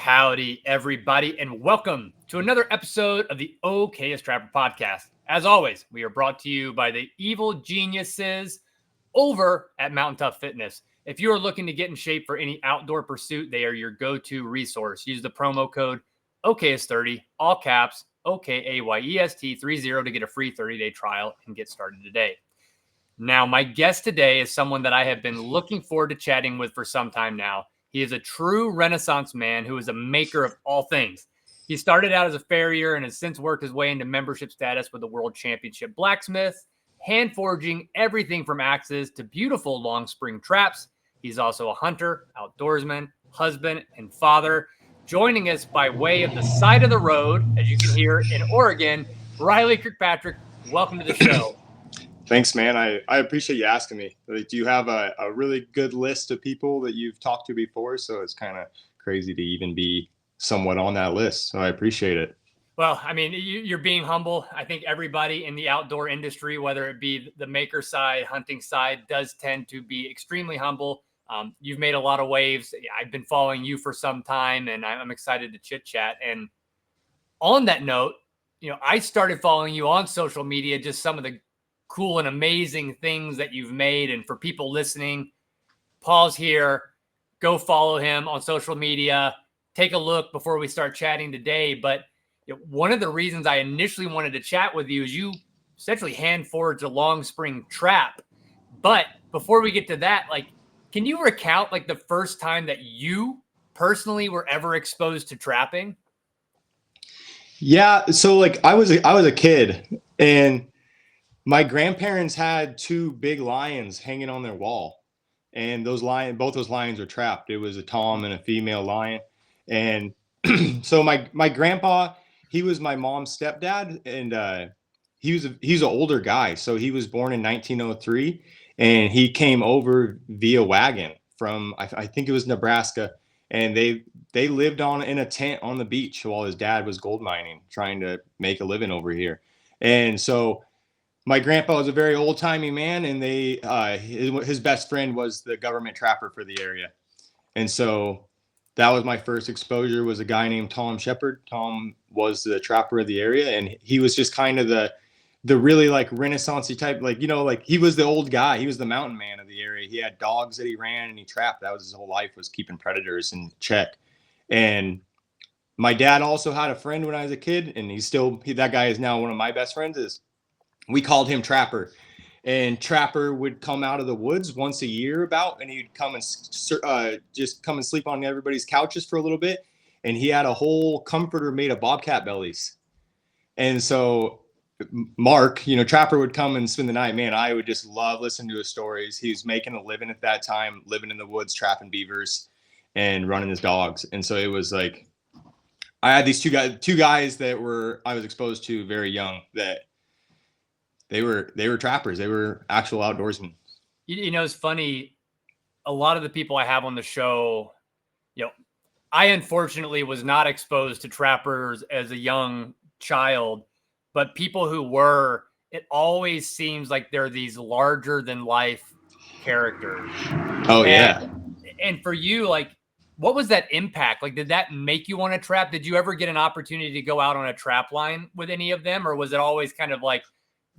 Howdy, everybody, and welcome to another episode of the Okayest Trapper podcast. As always, we are brought to you by the evil geniuses over at Mountain Tough Fitness. If you are looking to get in shape for any outdoor pursuit, they are your go-to resource. Use the promo code Okayest30, all caps, OKAYEST30 to get a free 30-day trial and get started today. Now, my guest today is someone that I have been looking forward to chatting with for some time now. He is a true Renaissance man who is a maker of all things. He started out as a farrier and has since worked his way into membership status with the World Championship blacksmith, hand forging everything from axes to beautiful long spring traps. He's also a hunter, outdoorsman, husband, and father. Joining us by way of the side of the road, as you can hear in Oregon, Riley Kirkpatrick. Welcome to the show. Thanks, man. I appreciate you asking me. Do you have a really good list of people that you've talked to before? So it's kind of crazy to even be somewhat on that list. So I appreciate it. Well, I mean, you're being humble. I think everybody in the outdoor industry, whether it be the maker side, hunting side, does tend to be extremely humble. You've made a lot of waves. I've been following you for some time, and I'm excited to chit chat. And on that note, I started following you on social media, just some of the cool and amazing things that you've made. And for people listening, pause here, go follow him on social media, take a look before we start chatting today. But one of the reasons I initially wanted to chat with you is you essentially hand forged a long spring trap. But before we get to that, can you recount the first time that you personally were ever exposed to trapping? Yeah. So I was a kid, and my grandparents had two big lions hanging on their wall, and both those lions were trapped. It was a tom and a female lion. And so my grandpa, he was my mom's stepdad, and he's an older guy. So he was born in 1903, and he came over via wagon from, I think it was Nebraska. And they lived in a tent on the beach while his dad was gold mining, trying to make a living over here. And so my grandpa was a very old-timey man, and his best friend was the government trapper for the area. And so that was my first exposure, was a guy named Tom Shepard. Tom was the trapper of the area, and he was just kind of the really Renaissance-y type, he was the old guy. He was the mountain man of the area. He had dogs that he ran and he trapped. That was his whole life, was keeping predators in check. And my dad also had a friend when I was a kid, and that guy is now one of my best friends. We called him Trapper, and Trapper would come out of the woods once a year and he'd come and just come and sleep on everybody's couches for a little bit. And he had a whole comforter made of bobcat bellies. And so Mark, Trapper would come and spend the night. Man, I would just love listening to his stories. He was making a living at that time, living in the woods, trapping beavers and running his dogs. And so it was I had these two guys that I was exposed to very young, that they were trappers. They were actual outdoorsmen. It's funny. A lot of the people I have on the show, I unfortunately was not exposed to trappers as a young child, but people who were, it always seems like they're these larger than life characters. Oh, yeah. And for you, what was that impact? Did that make you want to trap? Did you ever get an opportunity to go out on a trap line with any of them? Or was it always kind of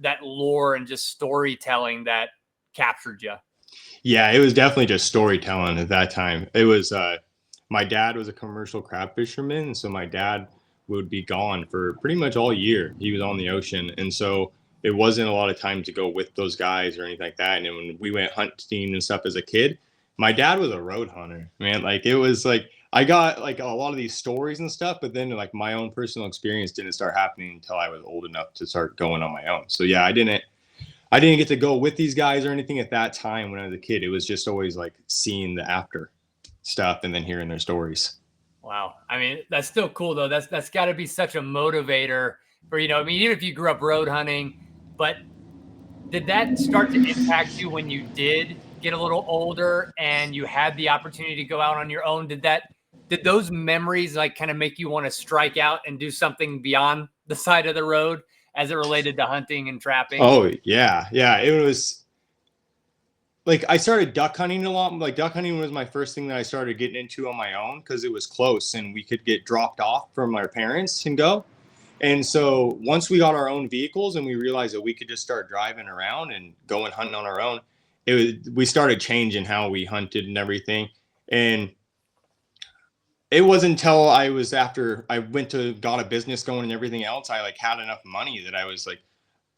that lore and just storytelling that captured you? Yeah, it was definitely just storytelling at that time. It was, my dad was a commercial crab fisherman. So my dad would be gone for pretty much all year. He was on the ocean. And so it wasn't a lot of time to go with those guys or anything like that. And then when we went hunting and stuff as a kid, my dad was a road hunter, man. It was I got a lot of these stories and stuff, but then my own personal experience didn't start happening until I was old enough to start going on my own. So yeah, I didn't get to go with these guys or anything at that time when I was a kid. It was just always seeing the after stuff and then hearing their stories. Wow. I mean, that's still cool though. That's got to be such a motivator for, even if you grew up road hunting, but did that start to impact you when you did get a little older and you had the opportunity to go out on your own? Did those memories kind of make you want to strike out and do something beyond the side of the road as it related to hunting and trapping? Oh yeah. Yeah. It was, like I started duck hunting a lot. Like duck hunting was my first thing that I started getting into on my own because it was close and we could get dropped off from our parents and go. And so once we got our own vehicles and we realized that we could just start driving around and going hunting on our own, we started changing how we hunted and everything. And it wasn't until after I got a business going and everything else, I like had enough money that I was like,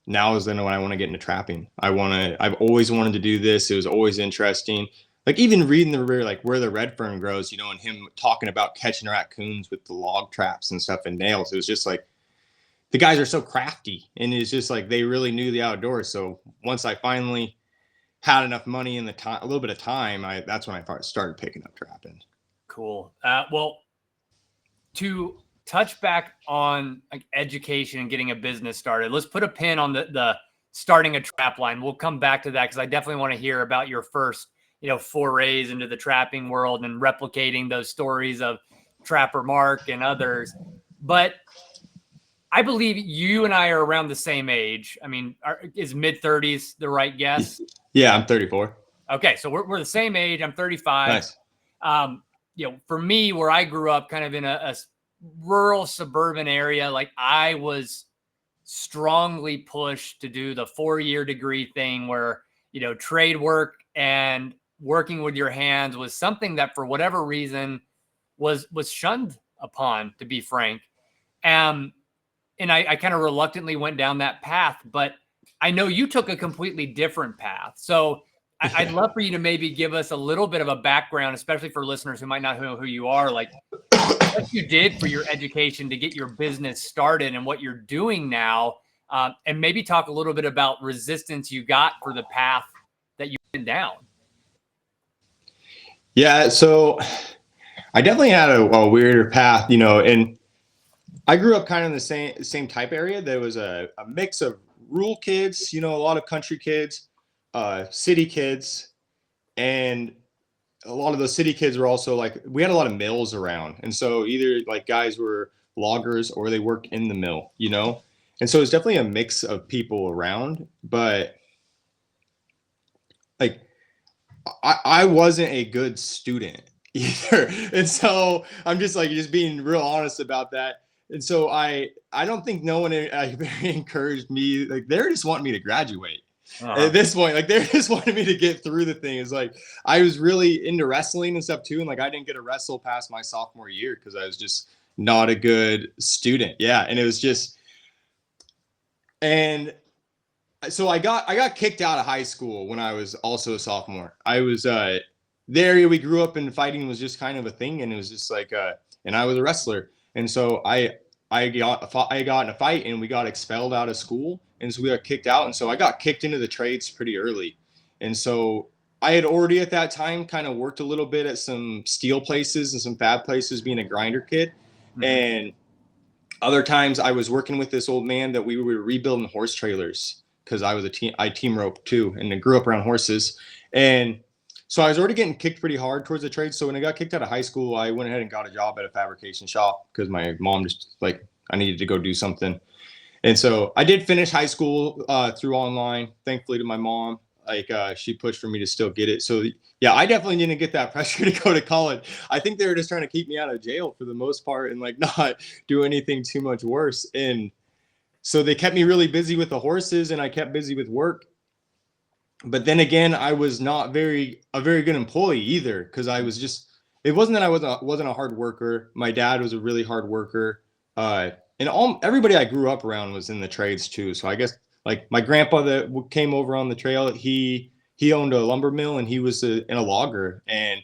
now is then when I want to get into trapping. I've always wanted to do this. It was always interesting. Like even reading like where the red fern grows, and him talking about catching raccoons with the log traps and stuff and nails. It was just like, the guys are so crafty, and it's just like they really knew the outdoors. So once I finally had enough money and a little bit of time, that's when I started picking up trapping. Cool. Well, to touch back on like education and getting a business started, let's put a pin on the starting a trap line. We'll come back to that because I definitely want to hear about your first, forays into the trapping world and replicating those stories of Trapper Mark and others. But I believe you and I are around the same age. I mean, is mid-30s the right guess? Yeah, I'm 34. Okay, so we're the same age. I'm 35. Nice. For me, where I grew up, kind of in a rural suburban area, like I was strongly pushed to do the 4-year degree thing where, trade work and working with your hands was something that for whatever reason was shunned upon, to be frank. And I kind of reluctantly went down that path, but I know you took a completely different path. So I'd love for you to maybe give us a little bit of a background, especially for listeners who might not know who you are, like what you did for your education to get your business started and what you're doing now. And maybe talk a little bit about resistance you got for the path that you went down. Yeah. So I definitely had a weirder path, and I grew up kind of in the same type area. There was a mix of rural kids, a lot of country kids, city kids, and a lot of those city kids were also like, we had a lot of mills around. And so either like guys were loggers or they worked in the mill, And so it's definitely a mix of people around, but like I wasn't a good student either. And so I'm just being real honest about that. And so I don't think no one very encouraged me. Like they're just wanting me to graduate at this point. Like they're just wanting me to get through the thing. It's like I was really into wrestling and stuff too. And like I didn't get to wrestle past my sophomore year because I was just not a good student. Yeah. And it was just, and so I got kicked out of high school when I was also a sophomore. I was the area we grew up in, fighting was just kind of a thing, and it was just like and I was a wrestler. And so I got in a fight and we got expelled out of school. And so we got kicked out. And so I got kicked into the trades pretty early. And so I had already at that time kind of worked a little bit at some steel places and some fab places being a grinder kid. Mm-hmm. And other times I was working with this old man that we were rebuilding horse trailers because I team rope too. And I grew up around horses. And so I was already getting kicked pretty hard towards the trade. So when I got kicked out of high school, I went ahead and got a job at a fabrication shop because my mom just like, I needed to go do something. And so I did finish high school through online, thankfully to my mom. Like she pushed for me to still get it. So yeah, I definitely didn't get that pressure to go to college. I think they were just trying to keep me out of jail for the most part and like not do anything too much worse. And so they kept me really busy with the horses and I kept busy with work. But then again, I was not a very good employee either because I was just, it wasn't that I wasn't a hard worker. My dad was a really hard worker. And everybody I grew up around was in the trades too. So I guess like my grandpa that came over on the trail, he owned a lumber mill and he was in a logger, and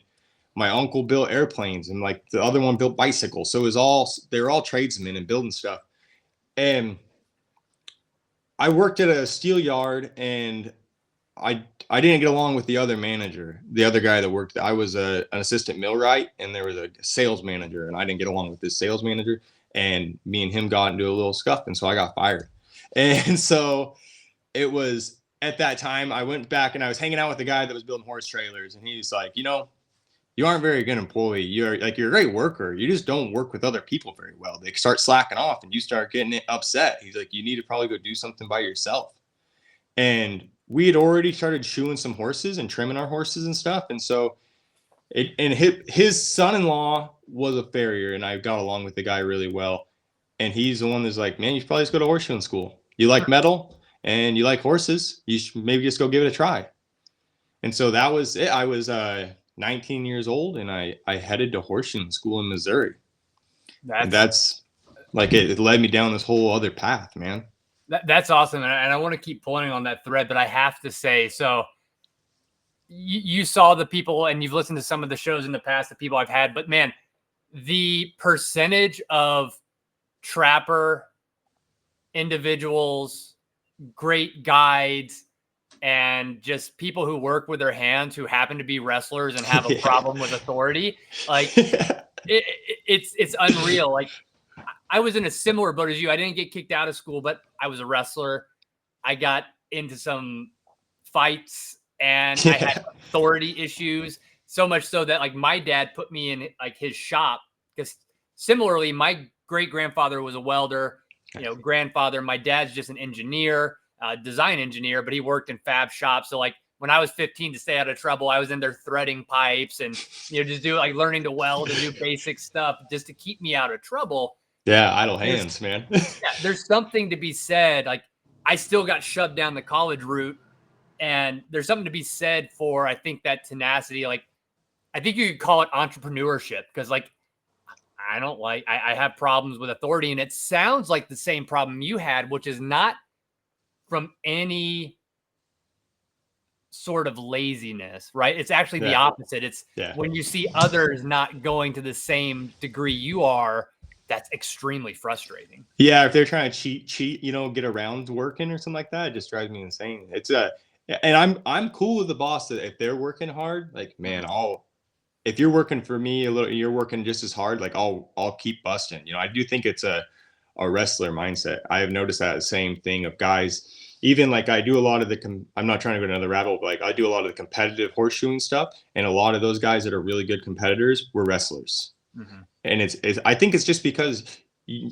my uncle built airplanes and like the other one built bicycles. So they were all tradesmen and building stuff. And I worked at a steel yard and I didn't get along with the other manager, the other guy that worked. I was an assistant millwright and there was a sales manager, and I didn't get along with this sales manager, and me and him got into a little scuff. And so I got fired. And so it was at that time I went back and I was hanging out with the guy that was building horse trailers. And he's like, you aren't a very good employee. You're a great worker. You just don't work with other people very well. They start slacking off and you start getting upset. He's like, you need to probably go do something by yourself. And we had already started shoeing some horses and trimming our horses and stuff. And so his son-in-law was a farrier, and I got along with the guy really well. And he's the one that's like, man, you should probably just go to horseshoeing school. You like metal and you like horses. You should maybe just go give it a try. And so that was it. I was 19 years old, and I headed to horseshoeing school in Missouri. That's like it led me down this whole other path, man. That's awesome. And I want to keep pulling on that thread, but I have to say, so you saw the people, and you've listened to some of the shows in the past, the people I've had, but man, the percentage of trapper individuals, great guides, and just people who work with their hands who happen to be wrestlers and have a problem with authority, like it's unreal. Like I was in a similar boat as you. I didn't get kicked out of school, but I was a wrestler. I got into some fights, and I had authority issues, so much so that like my dad put me in like his shop, because similarly, my great grandfather was a welder, grandfather. My dad's just an engineer, design engineer, but he worked in fab shops. So like when I was 15, to stay out of trouble, I was in there threading pipes and, just learning to weld and do basic stuff just to keep me out of trouble. Yeah. Idle hands, man. There's something to be said. Like I still got shoved down the college route, and there's something to be said for, I think, that tenacity. Like I think you could call it entrepreneurship, because like, I have problems with authority, and it sounds like the same problem you had, which is not from any sort of laziness, right? It's actually the opposite. It's when you see others not going to the same degree you are, that's extremely frustrating. Yeah. If they're trying to cheat, get around working or something like that, it just drives me insane. And I'm cool with the boss that if they're working hard, like, man, if you're working for me a little, you're working just as hard, like I'll keep busting. I do think it's a wrestler mindset. I have noticed that same thing of guys, even like I do a lot of I'm not trying to go to another rabbit hole, but like I do a lot of the competitive horseshoeing stuff. And a lot of those guys that are really good competitors were wrestlers. Mm-hmm. And I think it's just because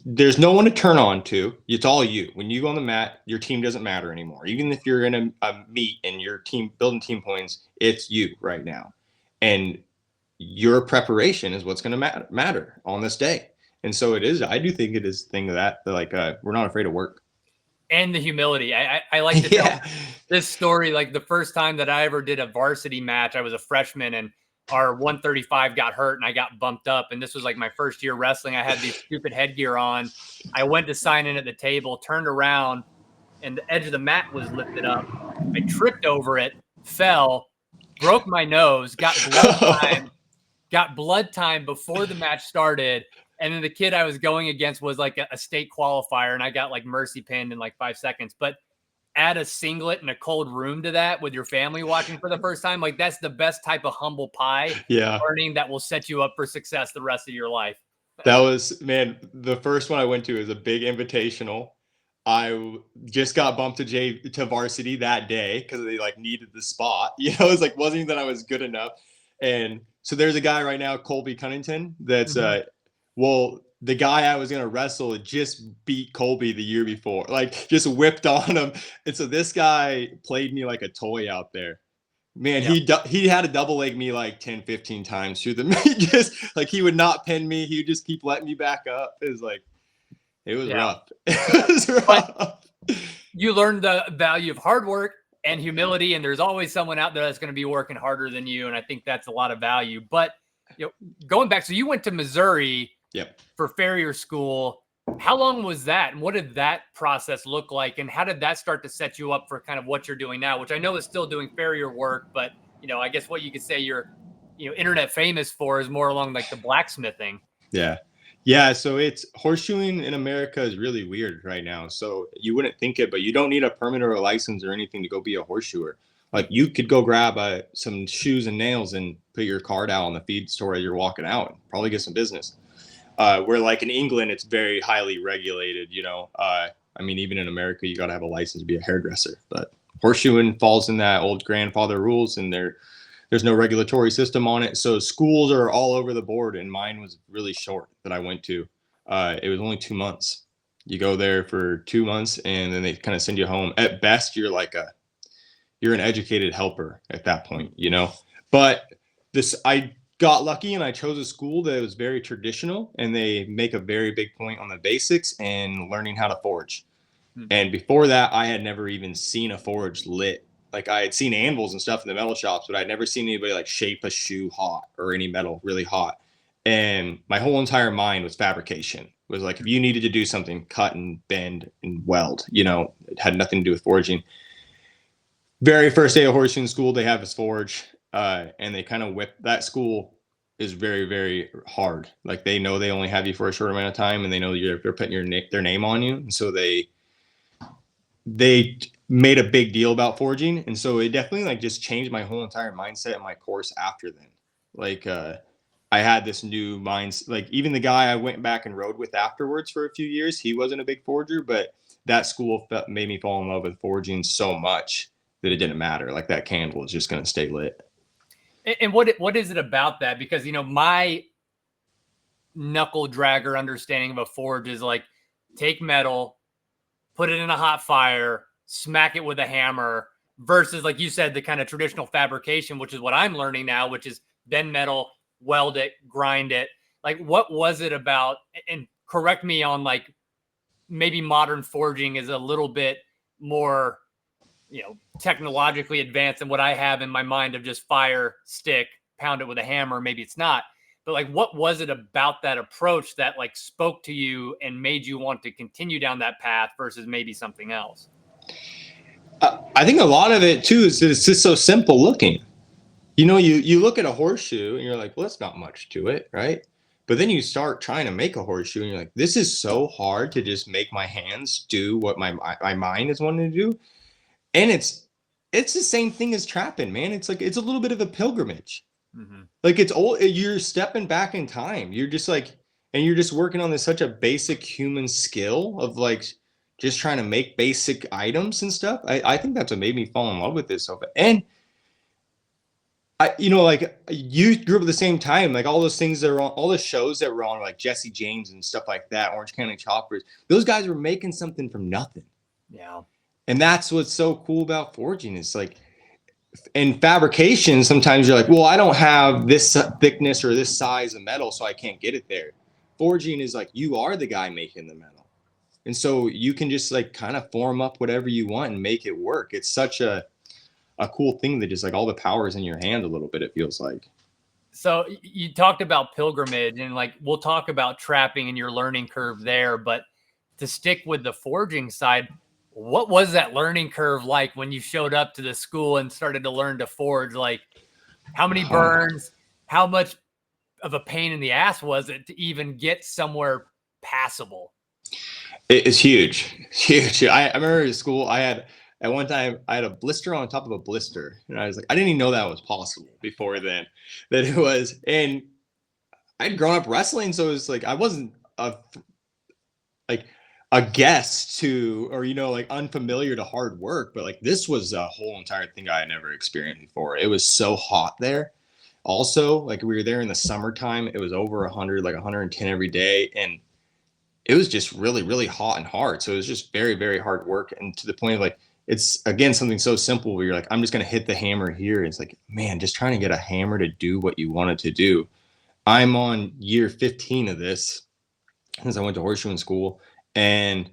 there's no one to turn on to. It's all you. When you go on the mat, your team doesn't matter anymore. Even if you're in a meet and your team building team points, it's you right now. And your preparation is what's going to matter on this day. And so it is. I do think it is a thing that like we're not afraid of work. And the humility. I like to tell this story. Like the first time that I ever did a varsity match, I was a freshman, and our 135 got hurt, and I got bumped up. And this was like my first year wrestling. I had these stupid headgear on. I went to sign in at the table, turned around, and the edge of the mat was lifted up. I tripped over it, fell, broke my nose, got blood time before the match started. And then the kid I was going against was like a state qualifier, and I got like mercy pinned in like 5 seconds. But add a singlet and a cold room to that with your family watching for the first time. Like that's the best type of humble pie learning that will set you up for success the rest of your life. That was, man, the first one I went to is a big invitational. I just got bumped to varsity that day because they like needed the spot. It was like, wasn't even that I was good enough. And so there's a guy right now, Colby Cunnington, that's the guy I was going to wrestle had just beat Colby the year before, like just whipped on him. And so this guy played me like a toy out there. Man, he had to double leg me like 10, 15 times through the meet. Just like he would not pin me. He would just keep letting me back up. It was rough. It was rough. But you learned the value of hard work and humility, and there's always someone out there that's going to be working harder than you. And I think that's a lot of value. But going back, so you went to Missouri for farrier school. How long was that? And what did that process look like? And how did that start to set you up for kind of what you're doing now, which I know is still doing farrier work, but I guess what you could say you're, internet famous for is more along like the blacksmithing. Yeah. So it's horseshoeing in America is really weird right now. So you wouldn't think it, but you don't need a permit or a license or anything to go be a horseshoer. Like you could go grab some shoes and nails and put your card out on the feed store as you're walking out and probably get some business. Where like in England, it's very highly regulated, I mean, even in America, you got to have a license to be a hairdresser, but horseshoeing falls in that old grandfather rules, and there's no regulatory system on it. So schools are all over the board, and mine was really short that I went to. It was only 2 months. You go there for 2 months, and then they kind of send you home. At best, you're like you're an educated helper at that point, you know. But I got lucky and I chose a school that was very traditional, and they make a very big point on the basics and learning how to forge. And before that, I had never even seen a forge lit. Like, I had seen anvils and stuff in the metal shops, but I'd never seen anybody like shape a shoe hot or any metal really hot. And my whole entire mind was fabrication. It was like, if you needed to do something, cut and bend and weld, you know, it had nothing to do with forging. Very first day of horseshoe school, they have this forge, and they kind of whip. That school is very, very hard. Like, they know they only have you for a short amount of time, and they know they're putting their name on you. And so they made a big deal about forging. And so it definitely like just changed my whole entire mindset and my course after then. Like, I had this new mindset. Like, even the guy I went back and rode with afterwards for a few years, he wasn't a big forger, but that school made me fall in love with forging so much that it didn't matter. Like, that candle is just going to stay lit. And what is it about that? Because, you know, my knuckle dragger understanding of a forge is like, take metal, put it in a hot fire, smack it with a hammer, versus, like you said, the kind of traditional fabrication, which is what I'm learning now, which is bend metal, weld it, grind it. Like, what was it about? And correct me on, like, maybe modern forging is a little bit more, you know, technologically advanced than what I have in my mind of just fire, stick, pound it with a hammer. Maybe it's not. But like, what was it about that approach that like spoke to you and made you want to continue down that path versus maybe something else? I think a lot of it too is that it's just so simple looking. You know, you look at a horseshoe and you're like, well, that's not much to it, right? But then you start trying to make a horseshoe and you're like, this is so hard to just make my hands do what my mind is wanting to do. And it's the same thing as trapping, man. It's like, it's a little bit of a pilgrimage. Mm-hmm. Like, it's old. You're stepping back in time. You're just like, and you're just working on this such a basic human skill of like just trying to make basic items and stuff. I think that's what made me fall in love with this. And you know, like, you grew up at the same time, like all those things that are on all the shows that were on, like Jesse James and stuff like that, Orange County Choppers. Those guys were making something from nothing. Yeah. And that's what's so cool about forging. It's like, in fabrication, sometimes you're like, well, I don't have this thickness or this size of metal, so I can't get it there. Forging is like, you are the guy making the metal. And so you can just like kind of form up whatever you want and make it work. It's such a cool thing that just like all the power is in your hand a little bit, it feels like. So you talked about pilgrimage, and like, we'll talk about trapping and your learning curve there, but to stick with the forging side, what was that learning curve like when you showed up to the school and started to learn to forge? Like, how many burns, how much of a pain in the ass was it to even get somewhere passable? It's huge. It's huge. I remember at school, at one time I had a blister on top of a blister, and I was like, I didn't even know that was possible before then, that it was. And I'd grown up wrestling, so it was like, I wasn't a guest to, or, you know, like unfamiliar to hard work, but like, this was a whole entire thing I had never experienced before. It was so hot there. Also, like, we were there in the summertime. It was over 100, like 110 every day. And it was just really, really hot and hard. So it was just very, very hard work. And to the point of like, it's again, something so simple where you're like, I'm just going to hit the hammer here. It's like, man, just trying to get a hammer to do what you want it to do. I'm on year 15 of this since I went to horseshoeing school. And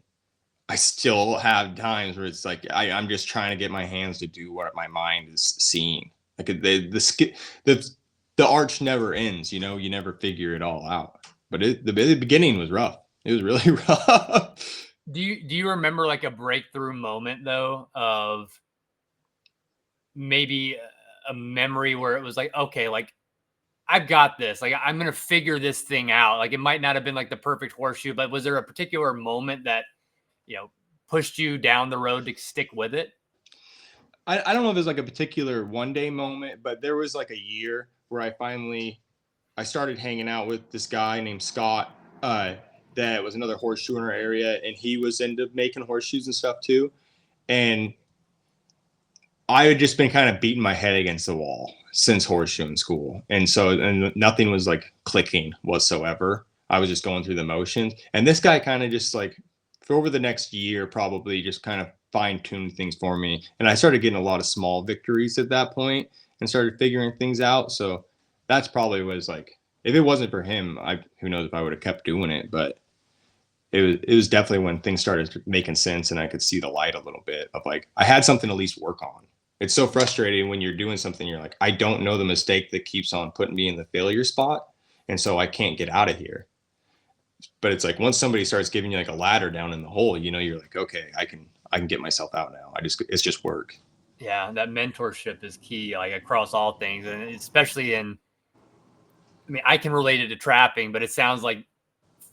I still have times where it's like, I'm just trying to get my hands to do what my mind is seeing. Like, the arch never ends, you know, you never figure it all out. But the beginning was rough. It was really rough. Do you remember like a breakthrough moment though, of maybe a memory where it was like, okay, like, I've got this, like, I'm going to figure this thing out. Like, it might not have been like the perfect horseshoe, but was there a particular moment that, you know, pushed you down the road to stick with it? I don't know if there's like a particular one day moment, but there was like a year where I started hanging out with this guy named Scott, that was another horseshoe in our area, and he was into making horseshoes and stuff too. And I had just been kind of beating my head against the wall since horseshoeing school. And nothing was like clicking whatsoever. I was just going through the motions. And this guy kind of just like for over the next year, probably just kind of fine tuned things for me. And I started getting a lot of small victories at that point and started figuring things out. So that's probably was like, if it wasn't for him, who knows if I would have kept doing it, but it was definitely when things started making sense and I could see the light a little bit of like, I had something to at least work on. It's so frustrating when you're doing something, you're like, I don't know the mistake that keeps on putting me in the failure spot. And so I can't get out of here. But it's like, once somebody starts giving you like a ladder down in the hole, you know, you're like, okay, I can get myself out now. It's just work. Yeah. That mentorship is key, like across all things. And especially I can relate it to trapping, but it sounds like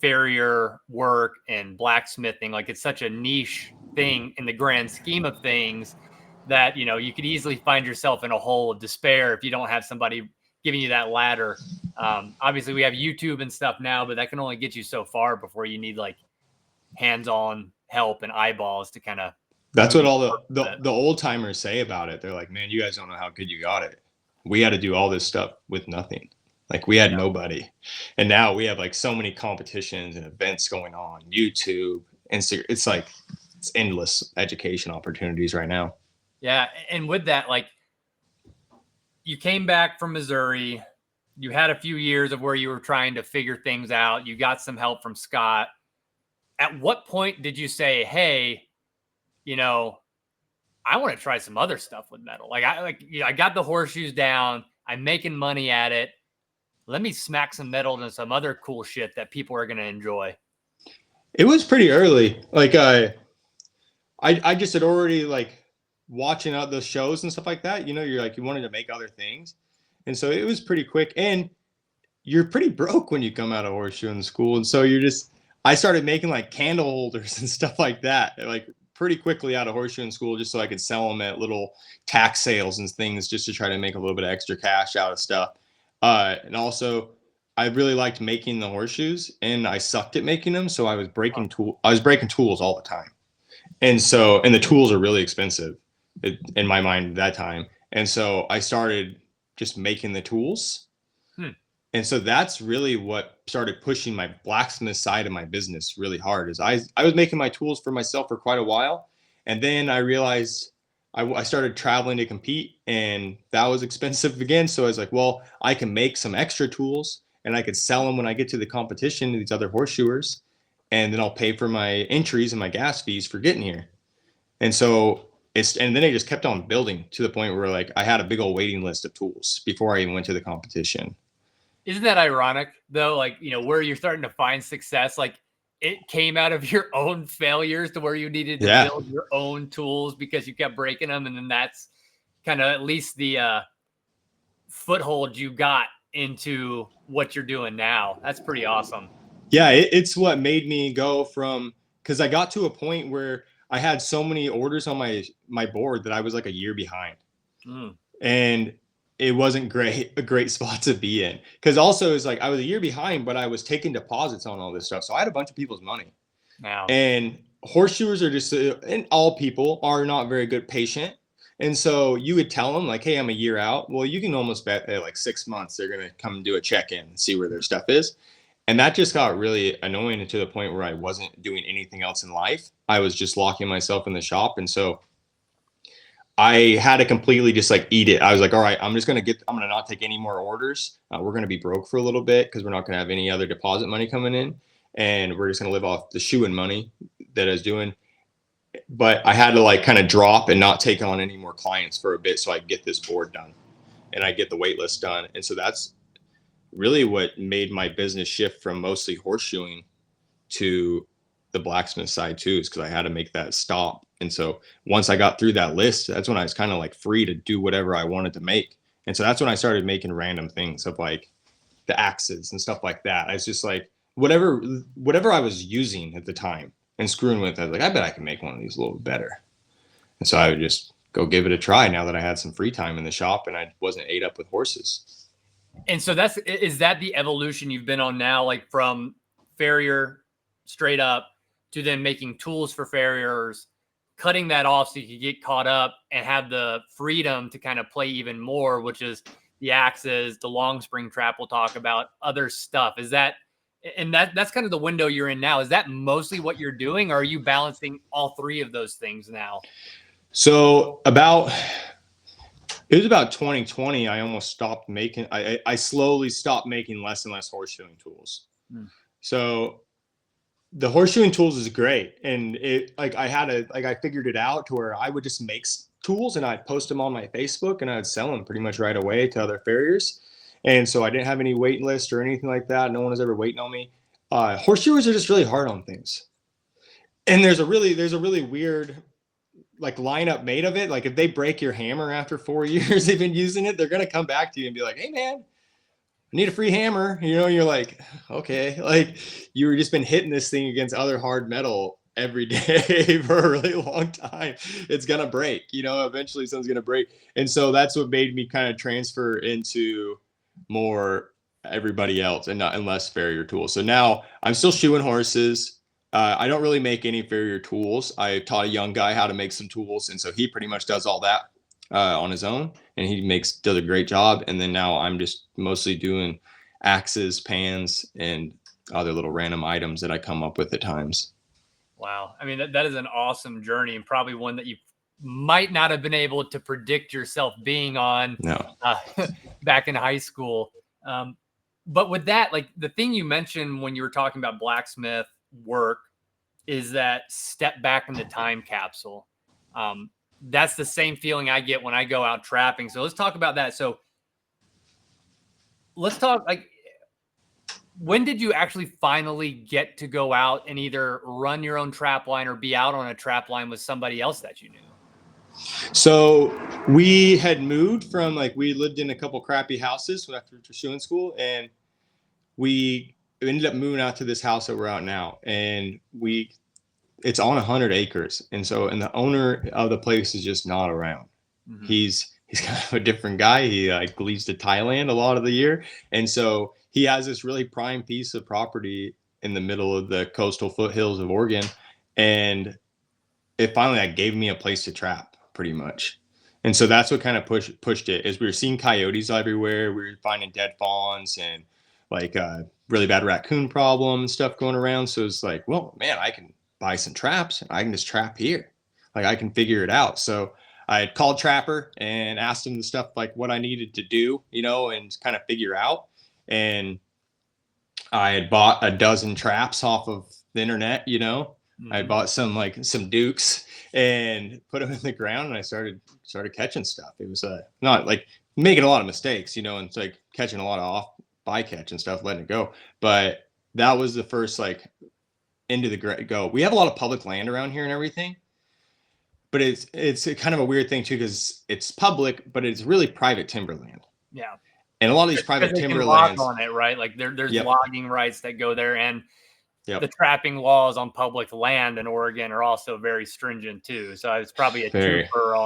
farrier work and blacksmithing, like it's such a niche thing in the grand scheme of things that, you know, you could easily find yourself in a hole of despair if you don't have somebody giving you that ladder. Obviously we have YouTube and stuff now, but that can only get you so far before you need like hands-on help and eyeballs to kind of. That's what all the old timers say about it. They're like, man, you guys don't know how good you got it. We had to do all this stuff with nothing. Like we had nobody. And now we have like so many competitions and events going on, YouTube, Instagram. It's like, it's endless education opportunities right now. Yeah. And with that, like you came back from Missouri, you had a few years of where you were trying to figure things out. You got some help from Scott. At what point did you say, hey, you know, I want to try some other stuff with metal? Like I got the horseshoes down. I'm making money at it. Let me smack some metal into some other cool shit that people are going to enjoy. It was pretty early. Like I just had already like watching out the shows and stuff like that. You know, you're like, you wanted to make other things. And so it was pretty quick. And you're pretty broke when you come out of horseshoeing school. And so I started making like candle holders and stuff like that, like pretty quickly out of horseshoeing school, just so I could sell them at little tax sales and things, just to try to make a little bit of extra cash out of stuff. And also I really liked making the horseshoes and I sucked at making them. So I was breaking tools all the time. And the tools are really expensive in my mind at that time. And so I started just making the tools. And so that's really what started pushing my blacksmith side of my business really hard. Is I was making my tools for myself for quite a while. And then I realized I started traveling to compete and that was expensive again. So I was like, well, I can make some extra tools and I could sell them when I get to the competition to these other horseshoers. And then I'll pay for my entries and my gas fees for getting here. And so and then it just kept on building to the point where like I had a big old waiting list of tools before I even went to the competition. Isn't that ironic though? Like, you know, where you're starting to find success, like it came out of your own failures to where you needed to build your own tools because you kept breaking them. And then that's kind of at least the foothold you got into what you're doing now. That's pretty awesome. Yeah, it's what made me go from, because I got to a point where I had so many orders on my board that I was like a year behind. And it wasn't a great spot to be in, because also it's like I was a year behind, but I was taking deposits on all this stuff. So I had a bunch of people's money. Wow. And horseshoers are just, and all people are not very good patient. And so you would tell them like, hey, I'm a year out. Well, you can almost bet at like 6 months, they're going to come and do a check-in and see where their stuff is. And that just got really annoying to the point where I wasn't doing anything else in life. I was just locking myself in the shop. And so I had to completely just like eat it. I was like, all right, I'm going to not take any more orders. We're going to be broke for a little bit because we're not going to have any other deposit money coming in. And we're just going to live off the shoeing money that I was doing. But I had to like kind of drop and not take on any more clients for a bit so I could get this board done and I get the wait list done. And so that's really what made my business shift from mostly horseshoeing to the blacksmith side too, is because I had to make that stop. And so once I got through that list, that's when I was kind of like free to do whatever I wanted to make. And so that's when I started making random things of like the axes and stuff like that. I was just like, whatever I was using at the time and screwing with, I was like, I bet I can make one of these a little bit better. And so I would just go give it a try now that I had some free time in the shop and I wasn't ate up with horses. And so is that the evolution you've been on now, like from farrier straight up to then making tools for farriers, cutting that off so you could get caught up and have the freedom to kind of play even more, which is the axes, the long spring trap we'll talk about, other stuff. Is that And that's kind of the window you're in now. Is that mostly what you're doing, or are you balancing all three of those things now? So it was about 2020. I almost stopped making. I slowly stopped making less and less horseshoeing tools. So the horseshoeing tools is great, and I figured it out to where I would just make tools and I'd post them on my Facebook and I'd sell them pretty much right away to other farriers. And so I didn't have any wait list or anything like that. No one was ever waiting on me. Horseshoers are just really hard on things, and there's a really weird like lineup made of it. Like if they break your hammer after 4 years they've been using it, they're gonna come back to you and be like, "Hey man, I need a free hammer." You're like, okay, like you've just been hitting this thing against other hard metal every day for a really long time. It's gonna break. Eventually something's gonna break. And so that's what made me kind of transfer into more everybody else and less farrier tools. So now I'm still shoeing horses. I don't really make any farrier tools. I taught a young guy how to make some tools, and so he pretty much does all that on his own, and he does a great job. And then now I'm just mostly doing axes, pans, and other little random items that I come up with at times. Wow. I mean, that is an awesome journey, and probably one that you might not have been able to predict yourself being on back in high school. But with that, like the thing you mentioned when you were talking about blacksmith work is that step back in the time capsule. That's the same feeling I get when I go out trapping. So let's talk about that. So let's talk, like, when did you actually finally get to go out and either run your own trap line or be out on a trap line with somebody else that you knew? So we had moved from, we lived in a couple crappy houses after shoeing school, and we ended up moving out to this house that we're out now. And it's on 100 acres. And the owner of the place is just not around. Mm-hmm. He's kind of a different guy. He leaves to Thailand a lot of the year. And so he has this really prime piece of property in the middle of the coastal foothills of Oregon. And it finally gave me a place to trap pretty much. And so that's what kind of pushed it, is we were seeing coyotes everywhere. We were finding dead fawns and really bad raccoon problem and stuff going around. So it's like, well, man, I can buy some traps and I can just trap here. I can figure it out. So I had called Trapper and asked him the stuff what I needed to do, and kind of figure out. And I had bought a dozen traps off of the internet, Mm-hmm. I bought some Dukes and put them in the ground, and I started catching stuff. It was not making a lot of mistakes, and it's catching a lot of off bycatch and stuff, letting it go. But that was the first into the go. We have a lot of public land around here and everything, but it's kind of a weird thing too, because it's public, but it's really private timberland. Yeah. And a lot of these private timberlands on it, right? There's yep. logging rights that go there, and yep. the trapping laws on public land in Oregon are also very stringent too. So it's probably a twofer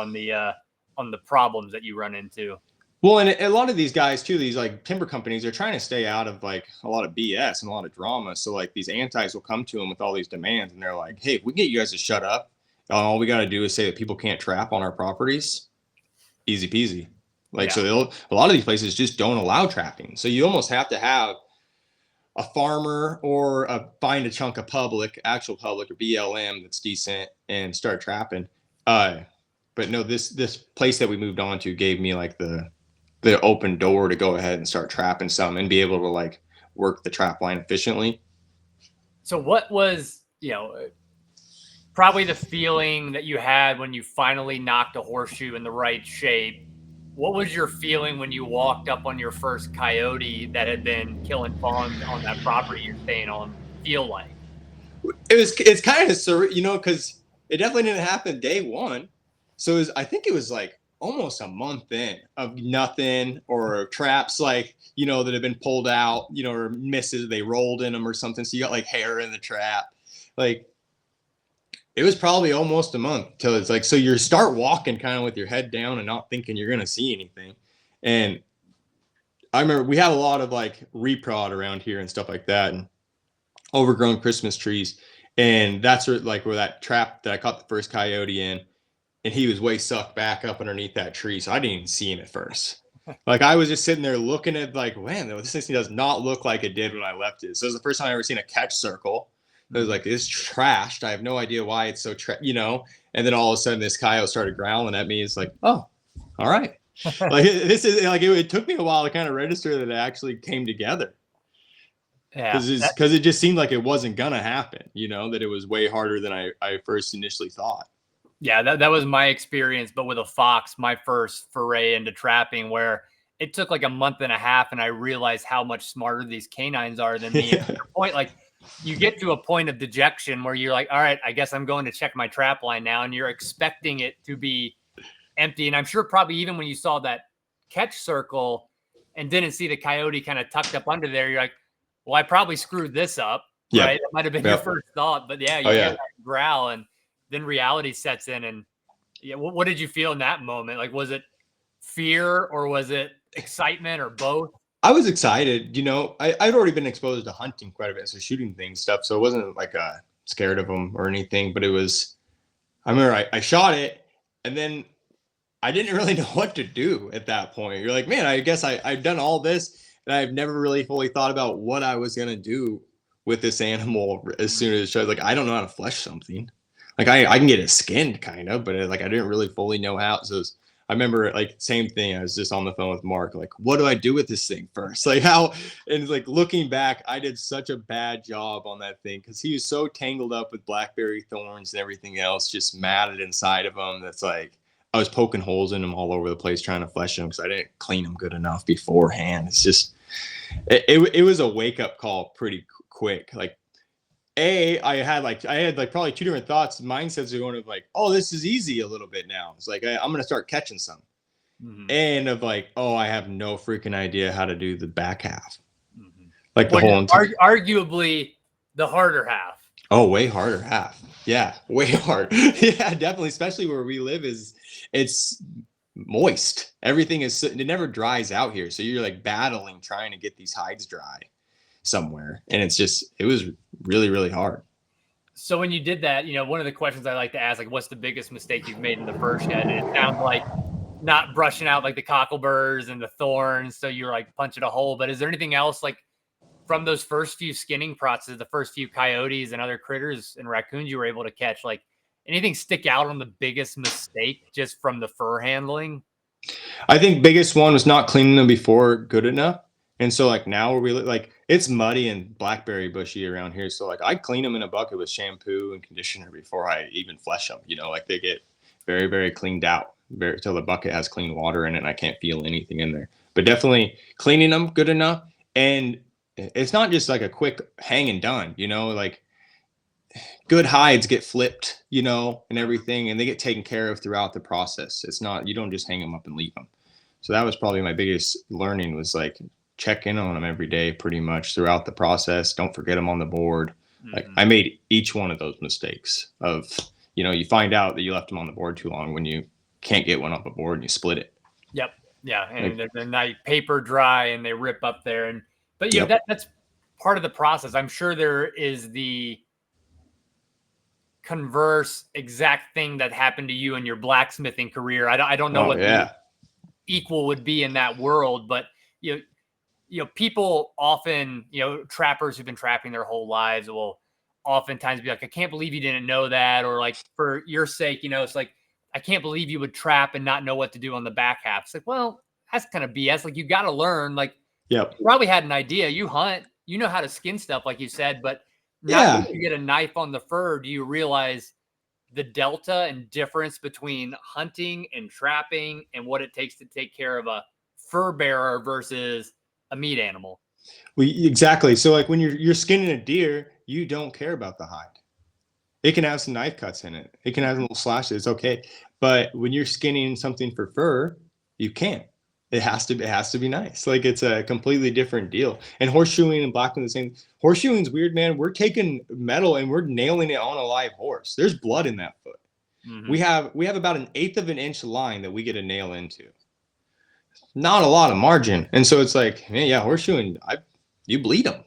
on the problems that you run into. Well, and a lot of these guys too, these timber companies, are trying to stay out of a lot of BS and a lot of drama. So these antis will come to them with all these demands, and they're like, "Hey, if we can get you guys to shut up, all we got to do is say that people can't trap on our properties. Easy peasy." So a lot of these places just don't allow trapping. So you almost have to have a farmer or find a chunk of actual public or BLM that's decent and start trapping. But no, this place that we moved on to gave me the open door to go ahead and start trapping some and be able to work the trap line efficiently. So what was, probably the feeling that you had when you finally knocked a horseshoe in the right shape? What was your feeling when you walked up on your first coyote that had been killing fawns on that property you're staying on feel like? It's kind of surreal, because it definitely didn't happen day one. So I think it was almost a month in of nothing, or traps that have been pulled out, or misses, they rolled in them or something. So you got hair in the trap. It was probably almost a month till it's so you start walking kind of with your head down and not thinking you're going to see anything. And I remember we have a lot of reprod around here and stuff like that, and overgrown Christmas trees. And that's where that trap that I caught the first coyote in, and he was way sucked back up underneath that tree. So I didn't even see him at first. Like I was just sitting there looking at like, man, this thing does not look like it did when I left it. So it was the first time I ever seen a catch circle. It was like, it's trashed. I have no idea why it's so And then all of a sudden this coyote started growling at me. It's like, oh, all right. Like this is like, it took me a while to kind of register that it actually came together. Yeah. Because it just seemed like it wasn't going to happen, that it was way harder than I first initially thought. Yeah, that was my experience, but with a fox, my first foray into trapping, where it took like a month and a half, and I realized how much smarter these canines are than me. At the point, like you get to a point of dejection where you're like, all right, I guess I'm going to check my trap line now, and you're expecting it to be empty. And I'm sure probably even when you saw that catch circle and didn't see the coyote kind of tucked up under there, you're like, well, I probably screwed this up, right? That might have been your first thought, but yeah, you hear that growl, and then reality sets in. And yeah, what did you feel in that moment? Like, was it fear or was it excitement or both? I was excited. I'd already been exposed to hunting quite a bit, so shooting things stuff. So it wasn't like scared of them or anything, but it was, I remember I shot it, and then I didn't really know what to do at that point. You're like, man, I guess I've done all this, and I've never really fully thought about what I was going to do with this animal as soon as it showed. Like, I don't know how to flesh something. Like I can get it skinned kind of, but like I didn't really fully know how. So I remember like same thing. I was just on the phone with Mark. Like, what do I do with this thing first? Like how? And like looking back, I did such a bad job on that thing because he was so tangled up with blackberry thorns and everything else, just matted inside of him. That's like I was poking holes in him all over the place trying to flesh him because I didn't clean him good enough beforehand. It's just it was a wake up call pretty quick. Like. I had probably two different thoughts. Mindsets are going of like, oh, this is easy a little bit now. It's like, I'm going to start catching some. Mm-hmm. And of like, oh, I have no freaking idea how to do the back half. Mm-hmm. Like the whole arguably the harder half. Oh, way harder half. Yeah, way hard. Yeah, definitely. Especially where we live it's moist. Everything it never dries out here. So you're like battling, trying to get these hides dry somewhere, and it was really, really hard. So when you did that, one of the questions I like to ask, like, what's the biggest mistake you've made in the fur shed? And it sounds like not brushing out like the cockleburs and the thorns, so you're like punching a hole. But is there anything else like from those first few skinning processes, the first few coyotes and other critters and raccoons you were able to catch, like anything stick out on the biggest mistake just from the fur handling? I think biggest one was not cleaning them before good enough. And so like now we like it's muddy and blackberry bushy around here. So like I clean them in a bucket with shampoo and conditioner before I even flesh them, like they get very, very cleaned out till the bucket has clean water in it and I can't feel anything in there. But definitely cleaning them good enough. And it's not just like a quick hang and done, like good hides get flipped, and everything, and they get taken care of throughout the process. It's not, you don't just hang them up and leave them. So that was probably my biggest learning was like, check in on them every day pretty much throughout the process. Don't forget them on the board. Mm-hmm. Like I made each one of those mistakes of, you find out that you left them on the board too long when you can't get one off a board and you split it. Yep. Yeah. And they're not paper dry and they rip up there. But that's part of the process. I'm sure there is the converse exact thing that happened to you in your blacksmithing career. I don't know what the equal would be in that world, but people often, trappers who've been trapping their whole lives will oftentimes be like, I can't believe you didn't know that. Or like, for your sake, it's like, I can't believe you would trap and not know what to do on the back half. It's like, well, that's kind of BS. Like, you got to learn. Like, you probably had an idea. You hunt, you know how to skin stuff, like you said, but not when you get a knife on the fur, do you realize the delta and difference between hunting and trapping and what it takes to take care of a fur bearer versus a meat animal? Well, exactly. So like when you're skinning a deer, you don't care about the hide. It can have some knife cuts in it. It can have little slashes. It's okay. But when you're skinning something for fur, you can't. It has to be nice. Like it's a completely different deal. And horseshoeing and blacking the same. Horseshoeing's weird, man. We're taking metal and we're nailing it on a live horse. There's blood in that foot. Mm-hmm. We have about 1/8 of an inch line that we get a nail into. Not a lot of margin. And so it's like, man, horseshoeing, you bleed them.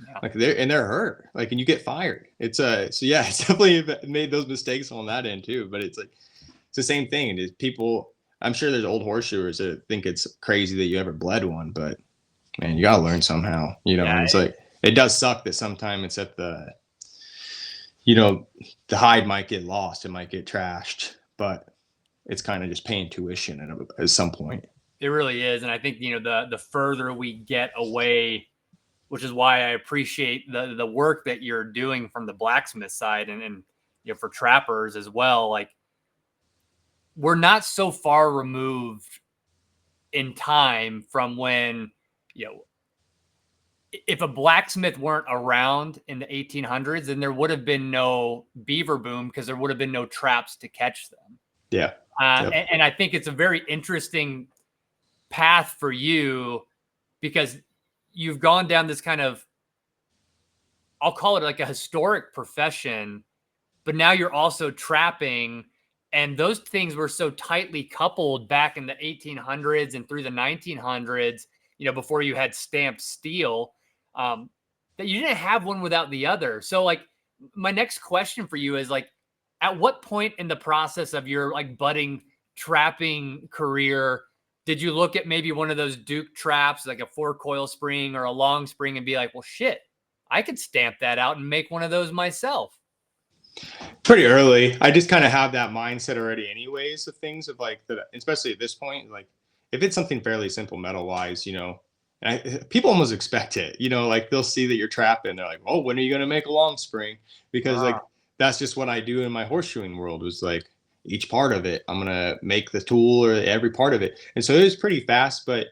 Yeah. Like they're hurt. Like, and you get fired. It's definitely made those mistakes on that end too. But it's like, it's the same thing. People, I'm sure there's old horseshoers that think it's crazy that you ever bled one, but man, you gotta learn somehow, Yeah, and it's like, it does suck that sometimes it's at the, the hide might get lost, it might get trashed, but it's kind of just paying tuition at some point. it really is. And I think, the further we get away, which is why I appreciate the work that you're doing from the blacksmith side and for trappers as well. Like, we're not so far removed in time from when, if a blacksmith weren't around in the 1800s, then there would have been no beaver boom because there would have been no traps to catch them. Yeah. Yep. And I think it's a very interesting path for you because you've gone down this kind of, I'll call it like a historic profession, but now you're also trapping. And those things were so tightly coupled back in the 1800s and through the 1900s, before you had stamped steel, that you didn't have one without the other. So like, my next question for you is like, at what point in the process of your like budding trapping career did you look at maybe one of those Duke traps, like a 4-coil spring or a long spring, and be like, well, shit, I could stamp that out and make one of those myself? Pretty early. I just kind of have that mindset already anyways of things of like, especially at this point, like if it's something fairly simple metal wise, and people almost expect it, like they'll see that you're trapping. They're like, oh, when are you going to make a long spring? Because like, that's just what I do in my horseshoeing world, was like each part of it, I'm going to make the tool or every part of it. And so it was pretty fast, but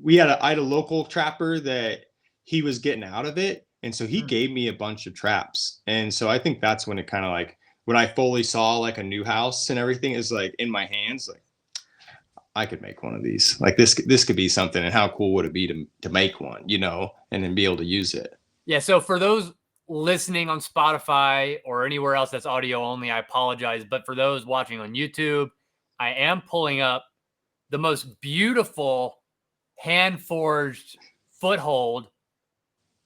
I had a local trapper that he was getting out of it. And so he gave me a bunch of traps. And so I think that's when it kind of like, when I fully saw like a new house and everything is like in my hands, like I could make one of these. Like this could be something. And how cool would it be to make one, and then be able to use it. Yeah. So for those listening on Spotify or anywhere else that's audio only, I apologize. But for those watching on YouTube, I am pulling up the most beautiful hand forged foothold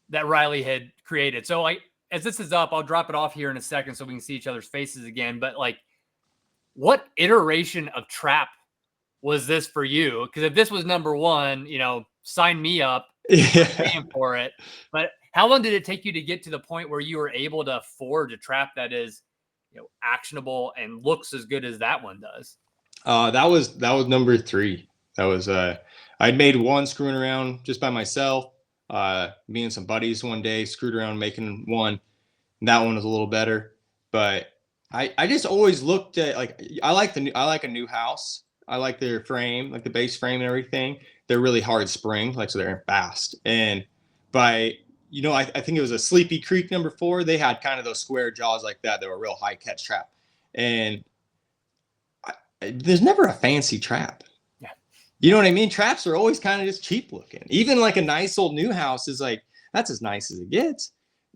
that Riley had created. So as this is up, I'll drop it off here in a second so we can see each other's faces again. But like, what iteration of trap was this for you? Because if this was number one, sign me up. Yeah. Paying for it. But how long did it take you to get to the point where you were able to forge a trap that is, actionable and looks as good as that one does? That was number 3. That was I'd made one screwing around just by myself. Me and some buddies one day screwed around making one. That one was a little better, but I just always looked at like, I like a new house. I like their frame, like the base frame and everything. They're really hard spring, like, so they're fast. And I think it was a Sleepy Creek number 4. They had kind of those square jaws like that. They were a real high catch trap. And there's never a fancy trap. Yeah. You know what I mean? Traps are always kind of just cheap looking. Even like a nice old new house is like, that's as nice as it gets,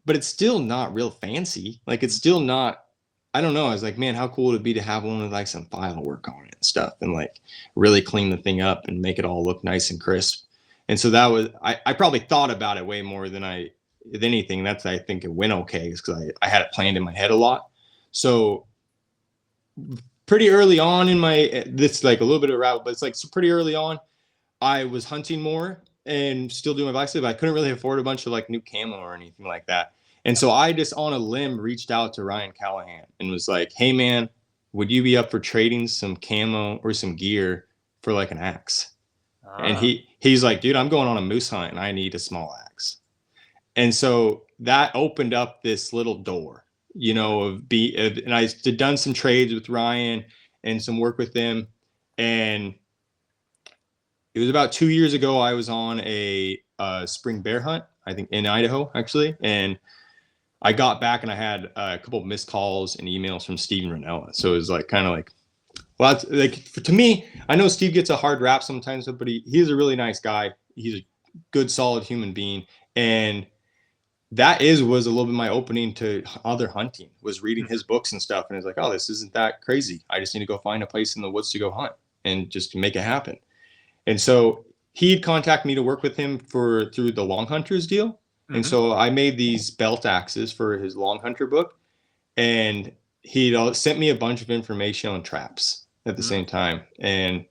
but it's still not real fancy. Like it's still not, I don't know. I was like, man, how cool would it be to have one with like some file work on it and stuff and like really clean the thing up and make it all look nice and crisp. And so that was, I probably thought about it way more than anything. That's, I think it went okay because I had it planned in my head a lot. So pretty early on in this like a little bit of a route, but it's like, so pretty early on, I was hunting more and still doing my blacksmith, but I couldn't really afford a bunch of like new camo or anything like that. And so I just on a limb reached out to Ryan Callahan and was like, hey man, would you be up for trading some camo or some gear for like an axe? And he's like, dude, I'm going on a moose hunt and I need a small axe. And so that opened up this little door, and I had done some trades with Ryan and some work with them. And it was about 2 years ago, I was on a spring bear hunt, I think in Idaho actually. And I got back and I had a couple of missed calls and emails from Steven Ranella. So it was like, kind of like, well, that's like, to me, I know Steve gets a hard rap sometimes, but he's a really nice guy. He's a good, solid human being. And that was a little bit my opening to other hunting, was reading his books and stuff. And it's like, oh, this isn't that crazy. I just need to go find a place in the woods to go hunt and just make it happen. And so he'd contact me to work with him through the Long Hunters deal. And so I made these belt axes for his Long Hunter book, and he sent me a bunch of information on traps at the same time. And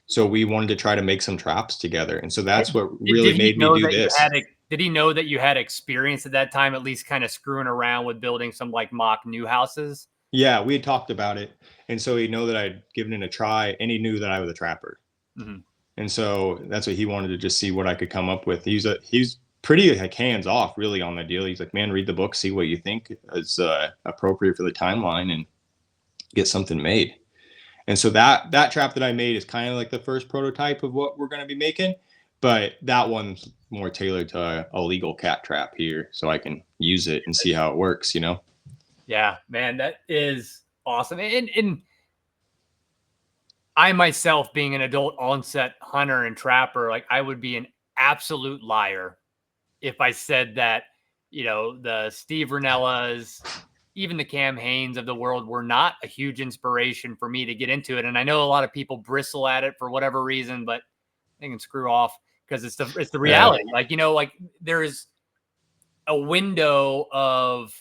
So we wanted to try to make some traps together. And so that's what really Did he made me know do that this. did he know that you had experience at that time, at least kind of screwing around with building some like mock new houses? Yeah, we had talked about it. And so he knew that I'd given it a try, and he knew that I was a trapper. Mhm. And so that's what he wanted to just see what I could come up with. He's pretty like hands off really on the deal. He's like, man, read the book, see what you think is appropriate for the timeline, and get something made. And so that trap that I made is kind of like the first prototype of what we're going to be making, but that one's more tailored to a legal cat trap here, so I can use it and see how it works, you know? Yeah, man, that is awesome. And I myself, being an adult onset hunter and trapper, like I would be an absolute liar if I said that, the Steve Ranellas, even the Cam Hanes of the world were not a huge inspiration for me to get into it. And I know a lot of people bristle at it for whatever reason, but they can screw off because it's the reality. Yeah. Like, like there's a window of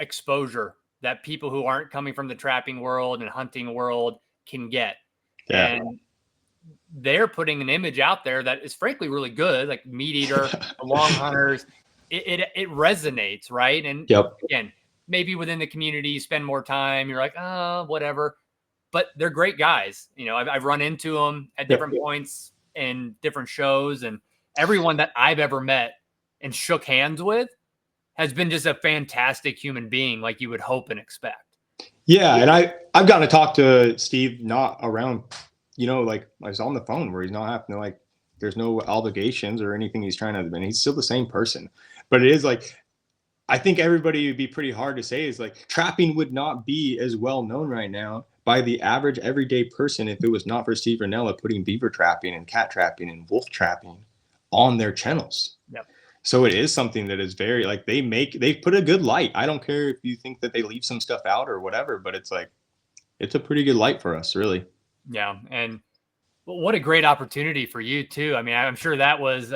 exposure that people who aren't coming from the trapping world and hunting world can get. Yeah. And they're putting an image out there that is frankly really good, like Meat Eater, the Long Hunters. It resonates, right? And again, maybe within the community, you spend more time, you're like, whatever. But they're great guys. I've run into them at different points in different shows, and everyone that I've ever met and shook hands with has been just a fantastic human being, like you would hope and expect. Yeah, and I've gotten to talk to Steve not around, like I was on the phone where he's not having to like, there's no obligations or anything he's trying to, and he's still the same person. But it is like, I think everybody would be pretty hard to say is like trapping would not be as well known right now by the average everyday person if it was not for Steve Ranella putting beaver trapping and cat trapping and wolf trapping on their channels. Yep. So it is something that is very like they put a good light. I don't care if you think that they leave some stuff out or whatever, but it's like it's a pretty good light for us, really. Yeah, and what a great opportunity for you too. I mean, I'm sure that was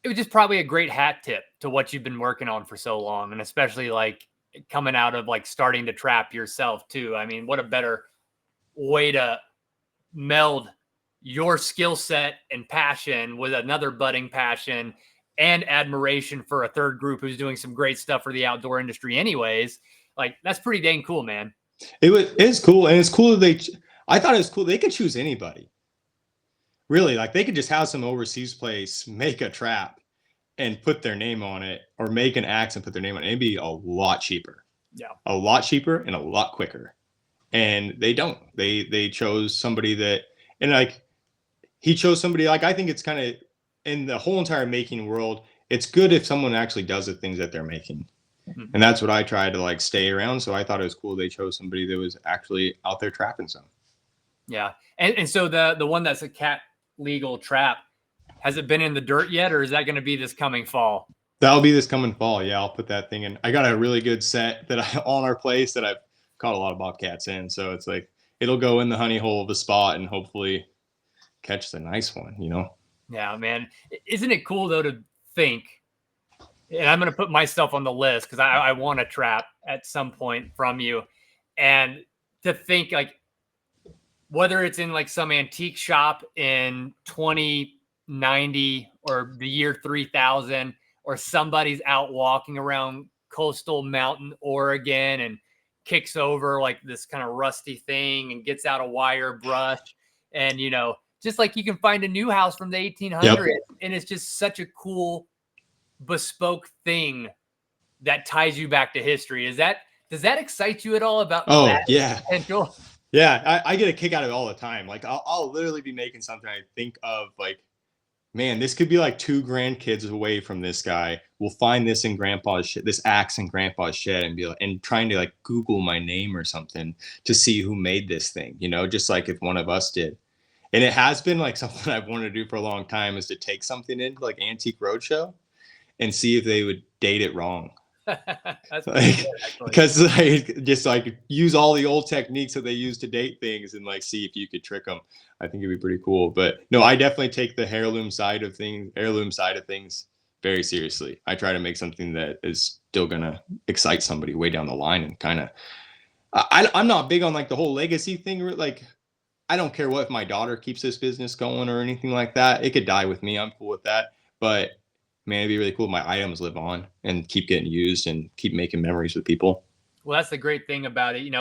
it was just probably a great hat tip to what you've been working on for so long, and especially like coming out of like starting to trap yourself too. I mean, what a better way to meld your skill set and passion with another budding passion and admiration for a third group who's doing some great stuff for the outdoor industry anyways. Like that's pretty dang cool, man. It's cool. And it's cool that I thought it was cool. They could choose anybody. Really, like they could just have some overseas place make a trap and put their name on it, or make an axe and put their name on it. It'd be a lot cheaper. Yeah. A lot cheaper and a lot quicker. And they don't. They chose somebody that, and like he chose somebody like, I think it's kind of in the whole entire making world, it's good if someone actually does the things that they're making. Mm-hmm. And that's what I tried to like stay around. So I thought it was cool they chose somebody that was actually out there trapping some. Yeah. And so the one that's a cat legal trap, has it been in the dirt yet, or is that going to be this coming fall? That'll be this coming fall. Yeah, I'll put that thing in. I got a really good set that on our place that I've caught a lot of bobcats in. So it's like it'll go in the honey hole of the spot and hopefully catch the nice one, Yeah, man. Isn't it cool though to think, and I'm going to put myself on the list because I want to trap at some point from you, and to think like whether it's in like some antique shop in 2090 or the year 3000, or somebody's out walking around coastal mountain Oregon and kicks over like this kind of rusty thing and gets out a wire brush, and just like you can find a new house from the 1800s, and it's just such a cool bespoke thing that ties you back to history. Does that excite you at all about that potential? Yeah, I get a kick out of it all the time. Like I'll literally be making something I think of like, man, this could be like 2 grandkids away from this guy. We'll find this in grandpa's shed, this axe in grandpa's shed, and be like, and trying to like Google my name or something to see who made this thing, just like if one of us did. And it has been like something I've wanted to do for a long time, is to take something into like Antique Roadshow and see if they would date it wrong. That's like, because like just like use all the old techniques that they use to date things and like see if you could trick them. I think it'd be pretty cool. But no, I definitely take the heirloom side of things very seriously. I try to make something that is still gonna excite somebody way down the line and kind of I'm not big on like the whole legacy thing. Like, I don't care what if my daughter keeps this business going or anything like that. It could die with me. I'm cool with that. But man, it'd be really cool if my items live on and keep getting used and keep making memories with people. Well, that's the great thing about it.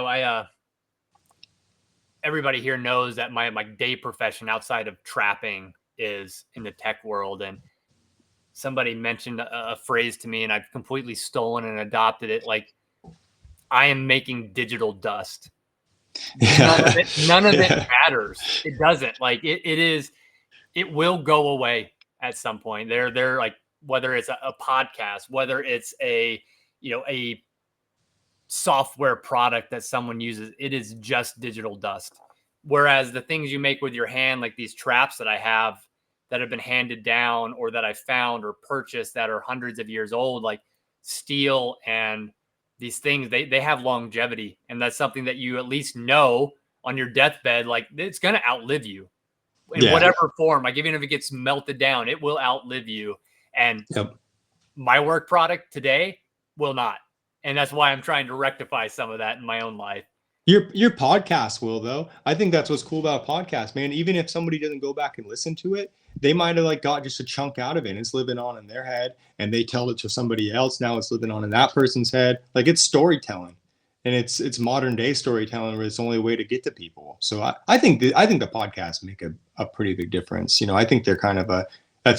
Everybody here knows that my day profession outside of trapping is in the tech world. And somebody mentioned a phrase to me and I've completely stolen and adopted it. Like, I am making digital dust. None of it matters. It doesn't. Like, it will go away at some point. They're like, whether it's a podcast, whether it's a software product that someone uses, it is just digital dust. Whereas the things you make with your hand, like these traps that I have that have been handed down or that I found or purchased that are hundreds of years old, like steel and these things, they have longevity. And that's something that you at least know on your deathbed, like it's going to outlive you in whatever form. Like even if it gets melted down, it will outlive you. And my work product today will not. And that's why I'm trying to rectify some of that in my own life. Your podcast will, though. I think that's what's cool about a podcast, man. Even if somebody doesn't go back and listen to it, they might have like got just a chunk out of it and it's living on in their head and they tell it to somebody else. Now it's living on in that person's head. Like, it's storytelling, and it's modern day storytelling where it's the only way to get to people. So I think the podcasts make a pretty big difference. I think they're kind of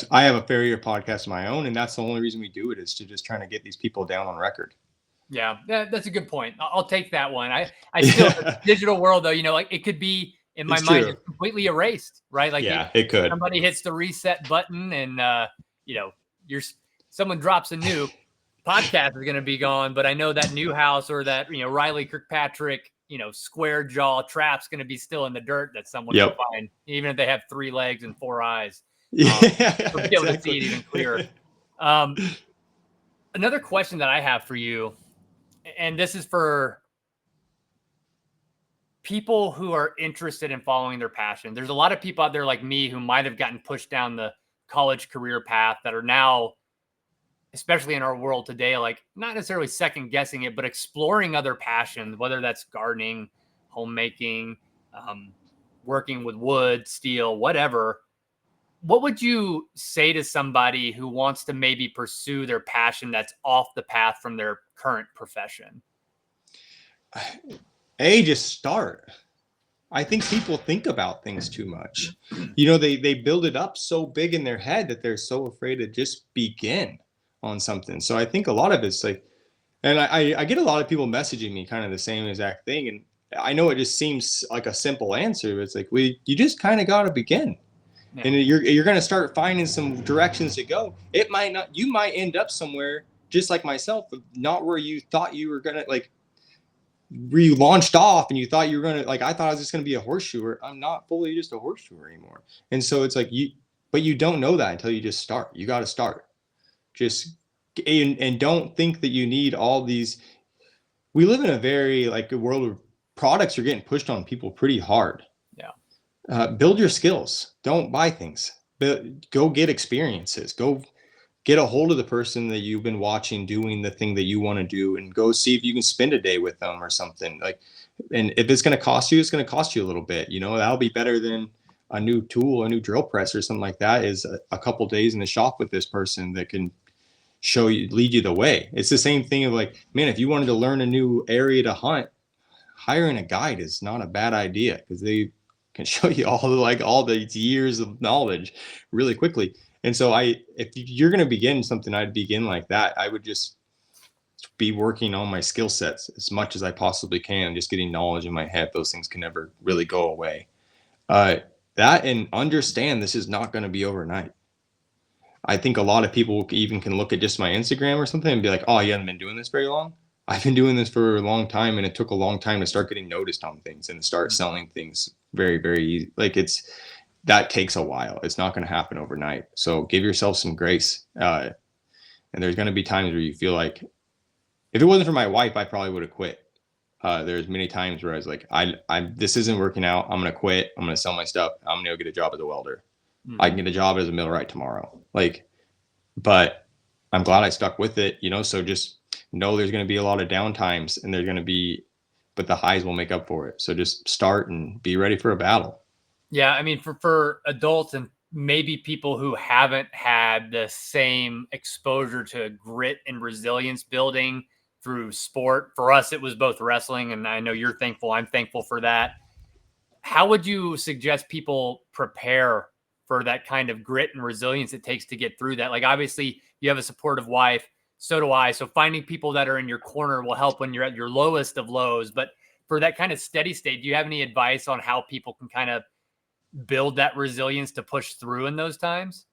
I have a farrier podcast of my own, and that's the only reason we do it, is to just trying to get these people down on record. Yeah, that's a good point. I'll take that one. I still, the digital world though, like it could be in my mind just completely erased, right? Like it could. Somebody hits the reset button and someone drops a nuke, podcast is going to be gone. But I know that new house or that Riley Kirkpatrick square jaw trap's going to be still in the dirt that someone can find, even if they have 3 legs and 4 eyes. Be able to see it even clearer. Another question that I have for you, and this is for people who are interested in following their passion. There's a lot of people out there like me who might have gotten pushed down the college career path that are now, especially in our world today, like not necessarily second guessing it, but exploring other passions, whether that's gardening, homemaking, working with wood, steel, whatever. What would you say to somebody who wants to maybe pursue their passion that's off the path from their current profession? Just start. I think people think about things too much. They build it up so big in their head that they're so afraid to just begin on something. So I think a lot of it's like, and I get a lot of people messaging me kind of the same exact thing. And I know it just seems like a simple answer, but it's like, you just kind of got to begin. Yeah. And you're going to start finding some directions to go. You might end up somewhere just like myself, not where you thought you were going to, like, where you launched off and you thought you were going to, like, I thought I was just going to be a horseshoer. I'm not fully just a horseshoer anymore. And so it's like, but you don't know that until you just start. You got to start. And don't think that you need all these. We live in a very a world where products are getting pushed on people pretty hard. Build your skills. Don't buy things. Go get experiences. Go get a hold of the person that you've been watching doing the thing that you want to do, and go see if you can spend a day with them or something. And if it's going to cost you, it's going to cost you a little bit. That'll be better than a new tool, a new drill press or something like that, is a couple days in the shop with this person that can lead you the way. It's the same thing of like, man, if you wanted to learn a new area to hunt, hiring a guide is not a bad idea, because they can show you all the years of knowledge really quickly. And so if you're going to begin something, I'd begin like that. I would just be working on my skill sets as much as I possibly can, just getting knowledge in my head. Those things can never really go away. That, and understand this is not going to be overnight. I think a lot of people even can look at just my Instagram or something and be like, oh, you haven't been doing this very long. I've been doing this for a long time, and it took a long time to start getting noticed on things and to start selling things very, very easy. That takes a while. It's not going to happen overnight. So give yourself some grace. And there's going to be times where you feel like, if it wasn't for my wife, I probably would have quit. There's many times where I was like, this isn't working out. I'm going to quit. I'm going to sell my stuff. I'm going to go get a job as a welder. I can get a job as a millwright tomorrow. But I'm glad I stuck with it, so just know there's going to be a lot of downtimes, and there's going to be but the highs will make up for it. So just start and be ready for a battle. Yeah, I mean, for adults and maybe people who haven't had the same exposure to grit and resilience building through sport. For us, it was both wrestling, and I know you're thankful. I'm thankful for that. How would you suggest people prepare for that kind of grit and resilience it takes to get through that? Like, obviously, you have a supportive wife. So do I. So finding people that are in your corner will help when you're at your lowest of lows. But for that kind of steady state, do you have any advice on how people can kind of build that resilience to push through in those times?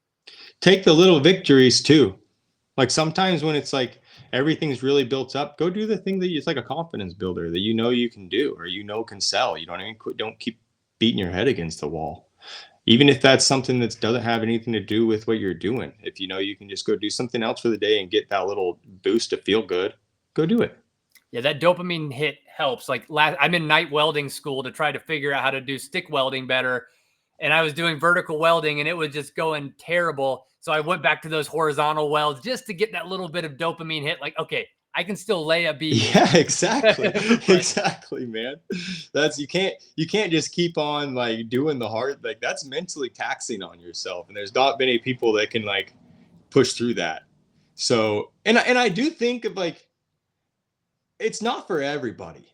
Take the little victories too. Like sometimes when it's like everything's really built up, go do the thing that it's like a confidence builder that you can do or can sell. You don't keep beating your head against the wall. Even if that's something that doesn't have anything to do with what you're doing. If you can just go do something else for the day and get that little boost to feel good, go do it. Yeah, that dopamine hit helps. Like I'm in night welding school to try to figure out how to do stick welding better. And I was doing vertical welding and it was just going terrible. So I went back to those horizontal welds just to get that little bit of dopamine hit. Like, okay, I can still lay a beam. Yeah, exactly. But, exactly, man. You can't just keep on like doing the hard, like that's mentally taxing on yourself. And there's not many people that can like push through that. So, and I do think of like, it's not for everybody.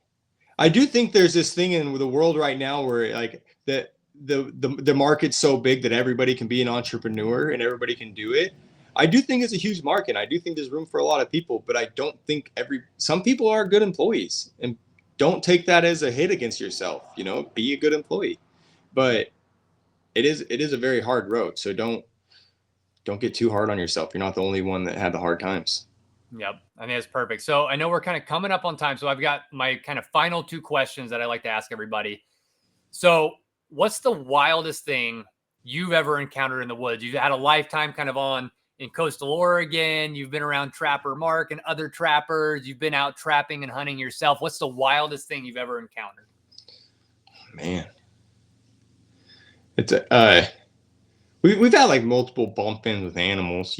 I do think there's this thing in the world right now where like the market's so big that everybody can be an entrepreneur and everybody can do it. I do think it's a huge market. I do think there's room for a lot of people, but I don't think some people are good employees, and don't take that as a hit against yourself. Be a good employee, but it is a very hard road. So don't get too hard on yourself. You're not the only one that had the hard times. Yep. I think that's perfect. So I know we're kind of coming up on time. So I've got my kind of final two questions that I like to ask everybody. So what's the wildest thing you've ever encountered in the woods? You've had a lifetime kind of on in coastal Oregon. You've been around Trapper Mark and other trappers. You've been out trapping and hunting yourself. What's the wildest thing you've ever encountered? Man, it's we've had like multiple bump ins with animals.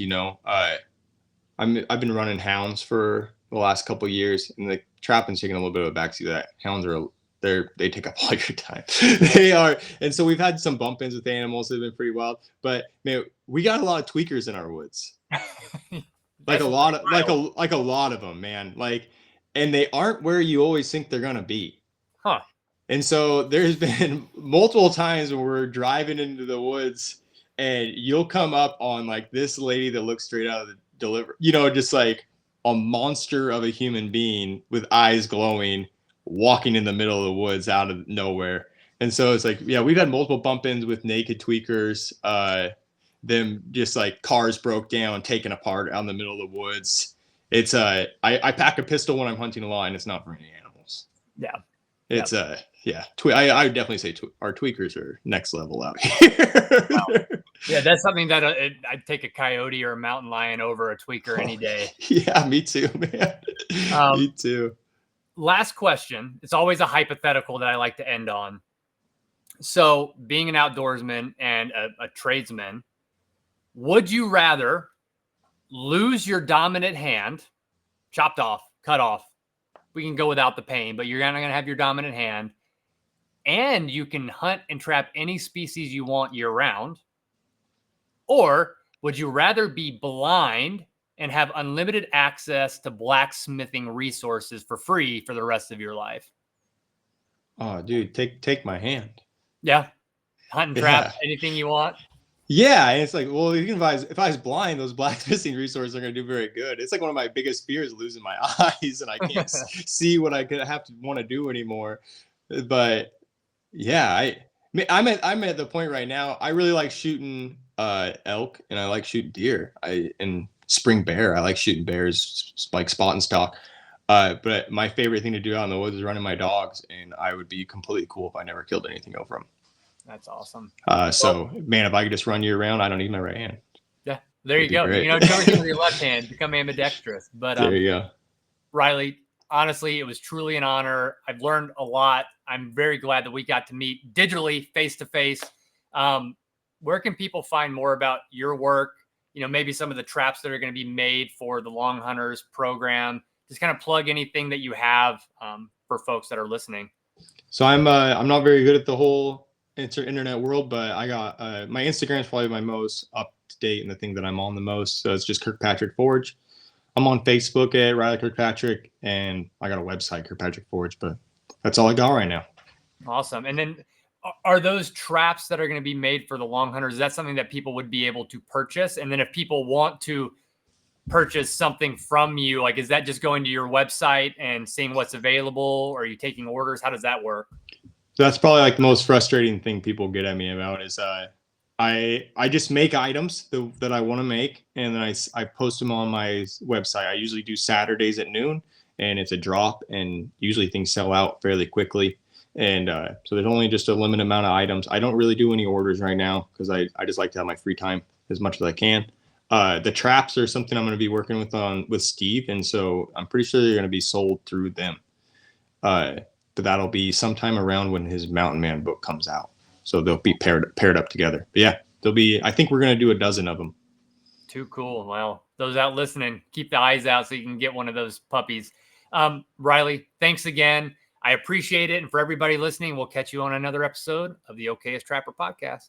I've been running hounds for the last couple of years, and the trapping's taking a little bit of a backseat to that. Hounds they take up all your time. They are, and so we've had some bump ins with animals that have been pretty wild. But man, we got a lot of tweakers in our woods, like a lot of them, man. Like, and they aren't where you always think they're gonna be. Huh. And so there's been multiple times when we're driving into the woods, and you'll come up on like this lady that looks straight out of the delivery, just like a monster of a human being with eyes glowing, walking in the middle of the woods out of nowhere. And so it's like, yeah, we've had multiple bump ins with naked tweakers, them just like cars broke down, taken apart out in the middle of the woods. It's I pack a pistol when I'm hunting a lot, and it's not for any animals. Yeah. It's yeah. I would definitely say our tweakers are next level out here. Wow. Yeah, that's something that I'd take a coyote or a mountain lion over a tweaker any day. Yeah, me too, man. Me too. Last question. It's always a hypothetical that I like to end on. So, being an outdoorsman and a tradesman, would you rather lose your dominant hand, chopped off, cut off? We can go without the pain, but you're not going to have your dominant hand, and you can hunt and trap any species you want year round? Or would you rather be blind and have unlimited access to blacksmithing resources for free for the rest of your life? Oh, dude, take my hand. Yeah. Hunt and trap, anything you want. Yeah, and it's like, well, if I was blind, those blacksmithing resources are going to do very good. It's like one of my biggest fears, losing my eyes, and I can't see what I could have to want to do anymore. But yeah, I'm at the point right now. I really like shooting elk, and I like shooting deer. And spring bear. I like shooting bears, like spot and stalk. But my favorite thing to do out in the woods is running my dogs, and I would be completely cool if I never killed anything over them. That's awesome. So, man, if I could just run year round, I don't need my right hand. Yeah, there you go. Great. Charge with your left hand, become ambidextrous. But there you go. Riley, honestly, it was truly an honor. I've learned a lot. I'm very glad that we got to meet digitally, face to face. Where can people find more about your work? Maybe some of the traps that are going to be made for the Long Hunters program. just kind of plug anything that you have for folks that are listening. So I'm not very good at the whole internet world, but I got my Instagram is probably my most up to date and the thing that I'm on the most. So it's just Kirkpatrick Forge. I'm on Facebook at Riley Kirkpatrick, and I got a website, Kirkpatrick Forge, but that's all I got right now. Awesome. And then are those traps that are going to be made for the long hunters? Is that something that people would be able to purchase? And then if people want to purchase something from you, like, is that just going to your website and seeing what's available? Or are you taking orders? How does that work? So that's probably like the most frustrating thing people get at me about is I just make items that I want to make, and then I post them on my website. I usually do Saturdays at noon, and it's a drop, and usually things sell out fairly quickly. And so there's only just a limited amount of items. I don't really do any orders right now because I just like to have my free time as much as I can. The traps are something I'm going to be working with Steve, and so I'm pretty sure they're going to be sold through them. But that'll be sometime around when his Mountain Man book comes out. So they'll be paired up together. But yeah, I think we're going to do a dozen of them. Too cool. Well, those out listening, keep the eyes out so you can get one of those puppies. Riley, thanks again. I appreciate it. And for everybody listening, we'll catch you on another episode of the Okayest Trapper podcast.